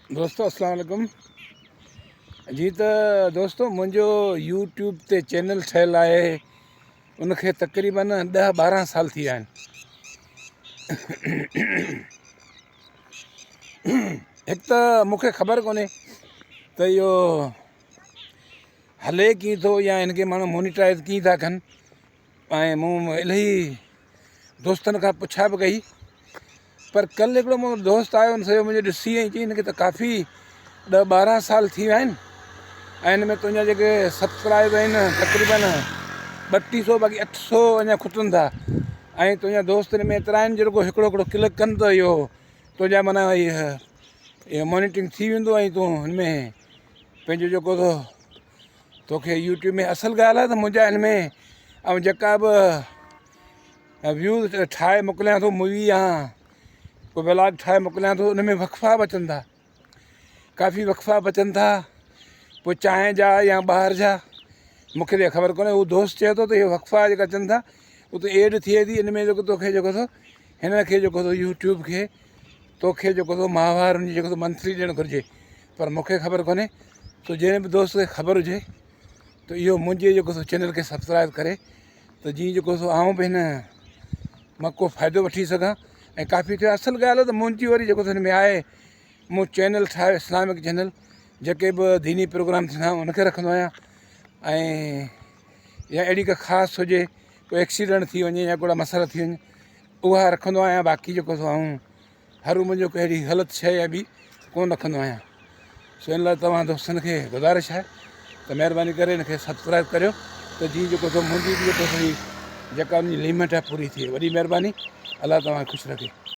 दोस्तों अस्सलाम वालेकुम जी। त दोस्तों मुंहिंजो यूट्यूब ते चैनल ठहियलु आहे, उनखे तक़रीबन 10-12 साल थी विया आहिनि। हिकु त मूंखे ख़बर कोन्हे त इहो हले कीअं थो या हिनखे माण्हू मोनिटाइज़ कीअं था कनि। ऐं मूं इलाही दोस्तनि खां पुछा बि कई, पर कल्ह हिकिड़ो मुंहिंजो दोस्त आयो, हुन सॼो मुंहिंजो ॾिसी ऐं चई हिनखे त काफ़ी 10-12 साल थी विया आहिनि ऐं हिन में तुंहिंजा जेके सब्सक्राइब आहिनि तक़रीबन 3200, बाक़ी 800 अञा खुटनि था। ऐं तुंहिंजा दोस्त हिन में एतिरा आहिनि जेको हिकिड़ो हिकिड़ो क्लिक कनि त इहो तुंहिंजा माना इहो मॉनिटरिंग थी वेंदो ऐं तूं हिन में पंहिंजो जेको तोखे यूट्यूब में असुलु ॻाल्हि आहे त मुंहिंजा हिन में ऐं जेका बि व्यूज़ ठाहे मोकिलियां थो, मूवी या को व्लॉग ठाहे मोकिलियां थो, उन में वक़फ़ा बि अचनि था, काफ़ी वक़फ़ा बि अचनि था। पोइ चांहि जा या ॿाहिरि जा, मूंखे त ख़बर कोन्हे। उहो दोस्त चए थो त इहे वक़फ़ा जेका अचनि था उहो त एड थिए थी, इन में जेको तोखे जेको हिन खे जेको यूट्यूब खे तोखे जेको माहवार हुनजी जेको मंथली ॾियणु घुरिजे। पर मूंखे ख़बर कोन्हे। तो जंहिं बि दोस्त खे ख़बर हुजे त इहो मुंहिंजे जेको चैनल खे सब्सक्राइब करे, त जीअं जेको आउं बि हिन मां को फ़ाइदो वठी सघां। ऐं काफ़ी थियो असुलु ॻाल्हि आहे त मुंहिंजी वरी जेको हिन में आहे, मूं चैनल ठाहे इस्लामिक चैनल, जेके बि दीनी प्रोग्राम थींदा आहिनि उनखे रखंदो आहियां। ऐं या अहिड़ी का ख़ासि हुजे, को एक्सीडेंट थी वञे या कोड़ा मसइला थी वञे, उहा रखंदो आहियां। बाक़ी जेको ऐं हर मुंहिंजो कहिड़ी ग़लति शइ या ॿी कोन रखंदो आहियां। सो इन लाइ तव्हां दोस्तनि खे गुज़ारिश आहे त महिरबानी करे हिनखे सब्सक्राइब करियो, त जीअं जेको मुंहिंजी बि जेका हुनजी लिमिट आहे पूरी थिए। वॾी महिरबानी, अलाह तव्हांखे ख़ुशि रखे।